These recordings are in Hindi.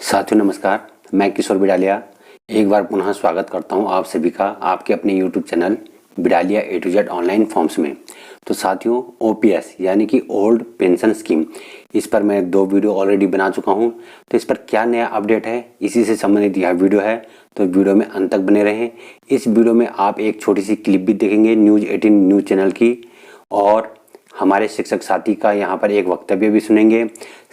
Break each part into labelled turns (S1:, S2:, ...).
S1: साथियों नमस्कार, मैं किशोर बिडालिया एक बार पुनः स्वागत करता हूं आप सभी का आपके अपने YouTube channel Bidaliya A to Z online forms में। तो साथियों ओपीएस यानी कि ओल्ड पेंशन स्कीम, इस पर मैं 2 वीडियो ऑलरेडी बना चुका हूं। तो इस पर क्या नया अपडेट है, इसी से संबंधित यह वीडियो है, तो वीडियो में अंत तक बने रहें। इस वीडियो में आप एक छोटी सी क्लिप भी देखेंगे न्यूज़ 18 न्यूज़ चैनल की, और हमारे शिक्षक साथी का यहाँ पर एक वक्तव्य भी सुनेंगे।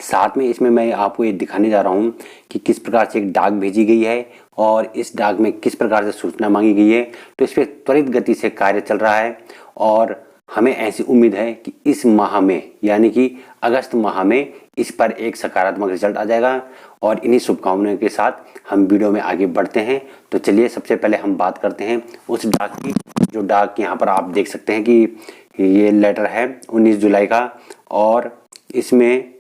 S1: साथ में इसमें मैं आपको ये दिखाने जा रहा हूँ कि किस प्रकार से एक डाक भेजी गई है और इस डाक में किस प्रकार से सूचना मांगी गई है। तो इस पर त्वरित गति से कार्य चल रहा है और हमें ऐसी उम्मीद है कि इस माह में यानी कि अगस्त माह में इस पर एक सकारात्मक रिजल्ट आ जाएगा। और इन्हीं शुभकामनाओं के साथ हम वीडियो में आगे बढ़ते हैं। तो चलिए सबसे पहले हम बात करते हैं उस डाक की, जो डाक यहाँ पर आप देख सकते हैं कि ये लेटर है 19 जुलाई का और इसमें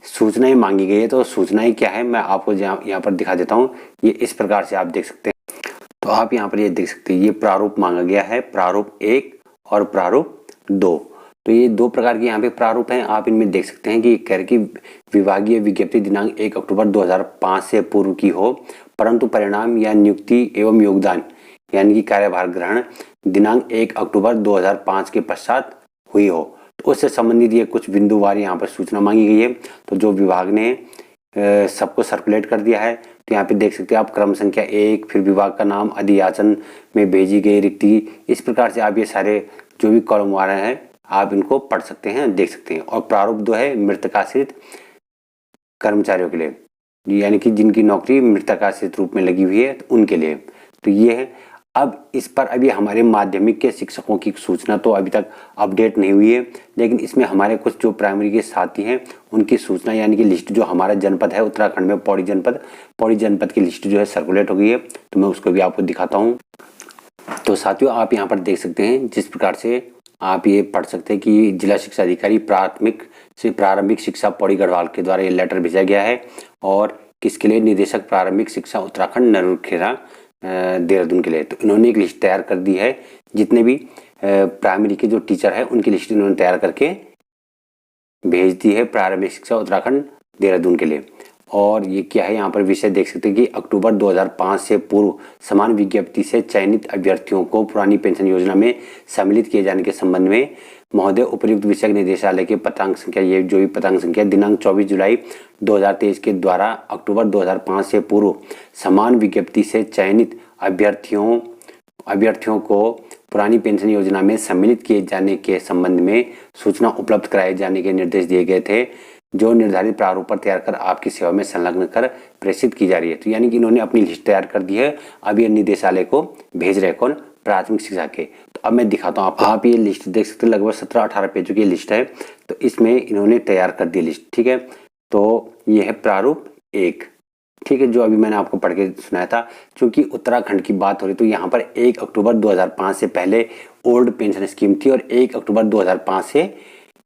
S1: सूचनाएं मांगी गई है। तो सूचनाएं क्या है मैं आपको यहाँ पर दिखा देता हूँ। ये इस प्रकार से आप देख सकते हैं। तो आप यहाँ पर ये देख सकते हैं, ये प्रारूप मांगा गया है, प्रारूप 1 और प्रारूप 2। तो ये 2 प्रकार के यहाँ पे प्रारूप हैं। आप इनमें देख सकते हैं कि कह रहे कि विभागीय विज्ञप्ति दिनांक 1 अक्टूबर 2005 से पूर्व की हो, परंतु परिणाम या नियुक्ति एवं योगदान यानी कि कार्यभार ग्रहण दिनांक 1 अक्टूबर 2005 के पश्चात हुई हो। तो उससे संबंधित ये कुछ बिंदुवार यहाँ पर सूचना मांगी गई है। तो जो विभाग ने सबको सर्कुलेट कर दिया है। तो यहाँ पे देख सकते हैं आप क्रम संख्या 1, फिर विभाग का नाम, अधियाचन में भेजी गई रिक्ति, इस प्रकार से आप ये सारे जो भी कॉलम वार हैं आप इनको पढ़ सकते हैं, देख सकते हैं। और प्रारूप 2 है मृतकाश्रित कर्मचारियों के लिए, यानी कि जिनकी नौकरी मृतकाश्रित रूप में लगी हुई है तो उनके लिए। तो ये है। अब इस पर अभी हमारे माध्यमिक के शिक्षकों की सूचना तो अभी तक अपडेट नहीं हुई है, लेकिन इसमें हमारे कुछ जो प्राइमरी के साथी हैं उनकी सूचना यानी कि लिस्ट, जो हमारा जनपद है उत्तराखंड में पौड़ी जनपद की लिस्ट जो है सर्कुलेट हो गई है। तो मैं उसको भी आपको दिखाता हूँ। तो साथियों आप यहाँ पर देख सकते हैं जिस प्रकार से आप ये पढ़ सकते हैं कि जिला शिक्षा अधिकारी प्रारंभिक शिक्षा पौड़ी गढ़वाल के द्वारा ये लेटर भेजा गया है। और किसके लिए? निदेशक प्रारंभिक शिक्षा उत्तराखंड नरुखेड़ा देहरादून के लिए। तो इन्होंने एक लिस्ट तैयार कर दी है, जितने भी प्राइमरी के जो टीचर है उनकी लिस्ट इन्होंने तैयार करके भेज दी है प्रारंभिक शिक्षा उत्तराखंड देहरादून के लिए। और ये क्या है, यहाँ पर विषय देख सकते हैं कि अक्टूबर 2005 से पूर्व समान विज्ञप्ति से चयनित अभ्यर्थियों को पुरानी पेंशन योजना में सम्मिलित किए जाने के संबंध में महोदय उपर्युक्त विषय निदेशालय के पत्रांक संख्या, ये जो भी पत्रांक संख्या दिनांक 24 जुलाई 2023 के द्वारा अक्टूबर 2005 से पूर्व समान विज्ञप्ति से चयनित अभ्यर्थियों को पुरानी पेंशन योजना में सम्मिलित किए जाने के संबंध में सूचना उपलब्ध कराए जाने के निर्देश दिए गए थे, जो निर्धारित प्रारूप पर तैयार कर आपकी सेवा में संलग्न कर प्रेषित की जा रही है। तो यानी कि इन्होंने अपनी लिस्ट तैयार कर दी है, अब ये निदेशालय को भेज रहे कौन? प्राथमिक शिक्षा के। तो अब मैं दिखाता हूँ आपको। आप ये लिस्ट देख सकते हैं, लगभग 17-18 पेजों की लिस्ट है। तो इसमें इन्होंने तैयार कर दी लिस्ट, ठीक है। तो ये है प्रारूप 1, ठीक है, जो अभी मैंने आपको पढ़ के सुनाया था। क्योंकि उत्तराखंड की बात हो रही तो यहाँ पर 1 अक्टूबर 2005 से पहले ओल्ड पेंशन स्कीम थी और 1 अक्टूबर 2005 से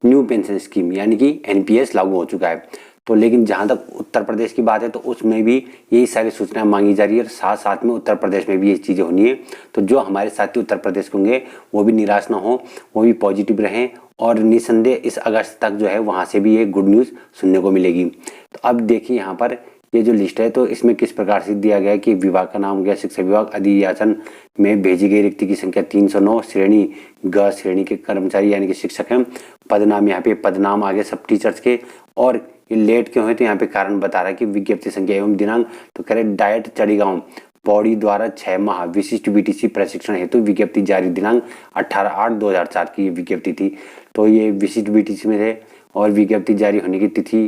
S1: न्यू पेंशन स्कीम यानी कि एनपीएस लागू हो चुका है। तो लेकिन जहाँ तक उत्तर प्रदेश की बात है तो उसमें भी यही सारी सूचनाएं मांगी जा रही है और साथ साथ में उत्तर प्रदेश में भी ये चीज़ें होनी है। तो जो हमारे साथी उत्तर प्रदेश के होंगे वो भी निराश ना हो, वो भी पॉजिटिव रहें और निसंदेह इस अगस्त तक जो है वहाँ से भी एक गुड न्यूज़ सुनने को मिलेगी। तो अब देखिए यहाँ पर ये जो लिस्ट है तो इसमें किस प्रकार से दिया गया है कि विभाग का नाम हो गया शिक्षा विभाग, अधियाचन में भेजी गई रिक्ति की संख्या 309, श्रेणी ग श्रेणी के कर्मचारी यानी कि शिक्षक हैं। पदनाम, यहाँ पे पदनाम आगे सब टीचर्स के। और ये लेट क्यों है तो यहाँ पे कारण बता रहा है कि विज्ञप्ति संख्या एवं दिनांक। तो कह रहे डाइट चढ़ीगांव पौड़ी द्वारा 6 माह विशिष्ट बीटीसी प्रशिक्षण हेतु विज्ञप्ति जारी दिनांक 18/8/2004 की विज्ञप्ति थी। तो ये विशिष्ट बीटीसी में थे और विज्ञप्ति जारी होने की तिथि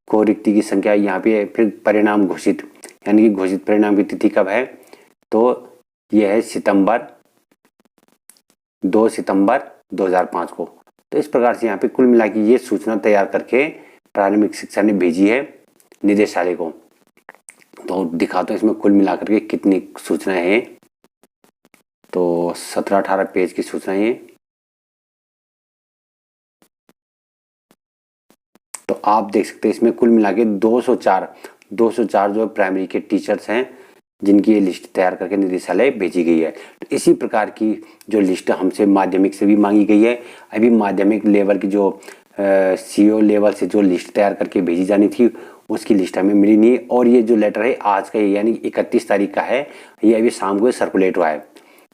S1: को रिक्ति की संख्या यहाँ पे। फिर परिणाम घोषित यानी कि घोषित परिणाम की तिथि कब है? तो यह है 2 सितंबर 2005 को। तो इस प्रकार से यहाँ पे कुल मिला के ये सूचना तैयार करके प्रारंभिक शिक्षा ने भेजी है निदेशालय को। तो दिखाता हूँ इसमें कुल मिलाकर के कितनी सूचनाएं हैं। तो 17-18 पेज की सूचनाएं हैं। तो आप देख सकते हैं इसमें कुल मिला के 204 जो प्राइमरी के टीचर्स हैं जिनकी ये लिस्ट तैयार करके निदेशालय भेजी गई है। तो इसी प्रकार की जो लिस्ट हमसे माध्यमिक से भी मांगी गई है। अभी माध्यमिक लेवल की जो सीओ लेवल से जो लिस्ट तैयार करके भेजी जानी थी उसकी लिस्ट हमें मिली नहीं है। और ये जो लेटर है आज का यानी 31 तारीख का है, ये अभी शाम को सर्कुलेट हुआ है।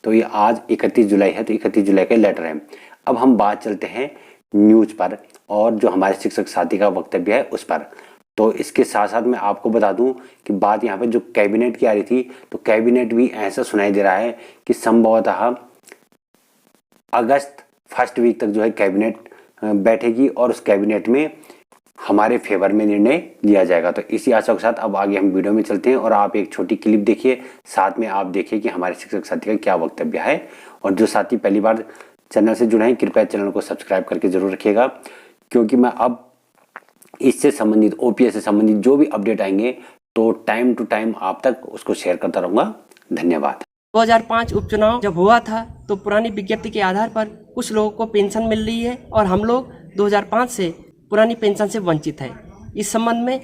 S1: तो ये आज 31 जुलाई है, तो 31 जुलाई का लेटर है। अब हम बात चलते हैं न्यूज पर और जो हमारे शिक्षक साथी का वक्तव्य है उस पर। तो इसके साथ साथ मैं आपको बता दूं कि बात यहाँ पे जो कैबिनेट की आ रही थी, तो कैबिनेट भी ऐसा सुनाई दे रहा है कि संभवतः अगस्त फर्स्ट वीक तक जो है कैबिनेट बैठेगी और उस कैबिनेट में हमारे फेवर में निर्णय लिया जाएगा। तो इसी आशा के साथ अब आगे हम वीडियो में चलते हैं और आप एक छोटी क्लिप देखिए, साथ में आप देखिए कि हमारे शिक्षक साथी का क्या वक्तव्य है। और जो साथी पहली बार चैनल से जुड़े हैं, कृपया चैनल को सब्सक्राइब करके जरूर रखिएगा, क्योंकि मैं अब इससे संबंधित ओपीएस से संबंधित जो भी अपडेट आएंगे तो टाइम टू टाइम आप तक उसको शेयर करता रहूंगा। धन्यवाद।
S2: 2005 उपचुनाव जब हुआ था तो पुरानी विज्ञप्ति के आधार पर कुछ लोगों को पेंशन मिल रही है और हम लोग 2005 से पुरानी पेंशन से वंचित है। इस संबंध में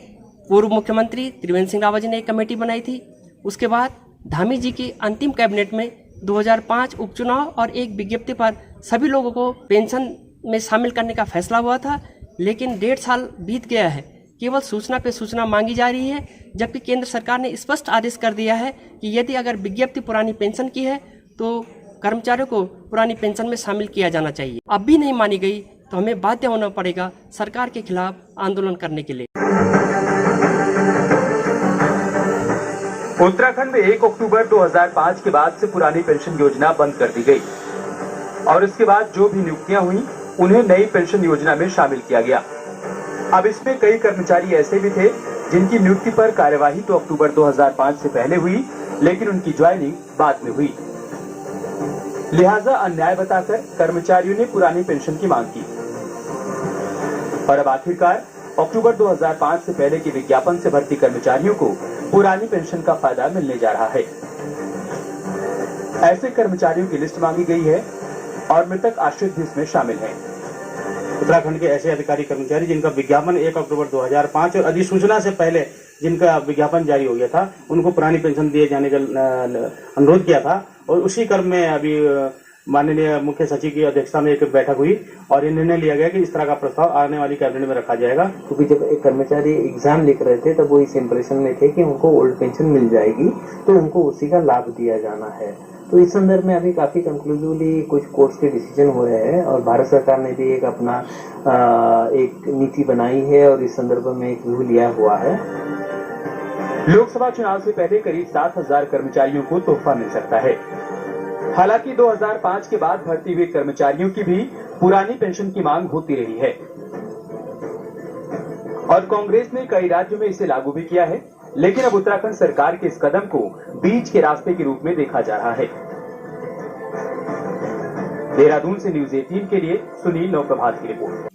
S2: पूर्व मुख्यमंत्री त्रिवेंद्र सिंह रावत जी ने एक कमेटी बनाई थी। उसके बाद धामी जी की अंतिम कैबिनेट में 2005 उपचुनाव और एक विज्ञप्ति पर सभी लोगों को पेंशन में शामिल करने का फैसला हुआ था। लेकिन 1.5 साल बीत गया है, केवल सूचना पे सूचना मांगी जा रही है, जबकि केंद्र सरकार ने स्पष्ट आदेश कर दिया है कि यदि अगर विज्ञप्ति पुरानी पेंशन की है तो कर्मचारियों को पुरानी पेंशन में शामिल किया जाना चाहिए। अब भी नहीं मानी गई तो हमें बाध्य होना पड़ेगा सरकार के खिलाफ आंदोलन करने के लिए।
S3: उत्तराखंड में 1 अक्टूबर 2005 के बाद से पुरानी पेंशन योजना बंद कर दी गई और इसके बाद जो भी नियुक्तियां हुई उन्हें नई पेंशन योजना में शामिल किया गया। अब इसमें कई कर्मचारी ऐसे भी थे जिनकी नियुक्ति पर कार्यवाही तो अक्टूबर 2005 से पहले हुई, लेकिन उनकी ज्वाइनिंग बाद में हुई। लिहाजा अन्याय बताकर कर्मचारियों ने पुरानी पेंशन की मांग की और अब आखिरकार अक्टूबर 2005 से पहले के विज्ञापन से भर्ती कर्मचारियों को पुरानी पेंशन का फायदा मिलने जा रहा है। ऐसे कर्मचारियों की लिस्ट मांगी गई है और मृतक आश्रित भी इसमें शामिल हैं।
S4: उत्तराखंड के ऐसे अधिकारी कर्मचारी जिनका विज्ञापन 1 अक्टूबर 2005 और अधिसूचना से पहले जिनका विज्ञापन जारी हो गया था, उनको पुरानी पेंशन दिए जाने का अनुरोध किया था और उसी क्रम में अभी माननीय मुख्य सचिव की अध्यक्षता में एक बैठक हुई और ये निर्णय लिया गया कि इस तरह का प्रस्ताव आने वाली कैबिनेट में रखा जाएगा।
S5: क्योंकि जब एक कर्मचारी एग्जाम लिख रहे थे तब वो इस इंप्रेशन में थे कि उनको ओल्ड पेंशन मिल जाएगी तो उनको उसी का लाभ दिया जाना है। तो इस संदर्भ में अभी काफी कंक्लूसिवली कुछ कोर्ट्स के डिसीजन हो रहे हैं और भारत सरकार ने भी एक अपना एक नीति बनाई है और इस संदर्भ में एक व्यू लिया हुआ है।
S3: लोकसभा चुनाव से पहले करीब 7,000 कर्मचारियों को तोहफा मिल सकता है। हालांकि 2005 के बाद भर्ती हुए कर्मचारियों की भी पुरानी पेंशन की मांग होती रही है और कांग्रेस ने कई राज्यों में इसे लागू भी किया है, लेकिन अब उत्तराखंड सरकार के इस कदम को बीच के रास्ते के रूप में देखा जा रहा है। देहरादून से न्यूज़ 18 के लिए सुनील नवप्रभात की रिपोर्ट।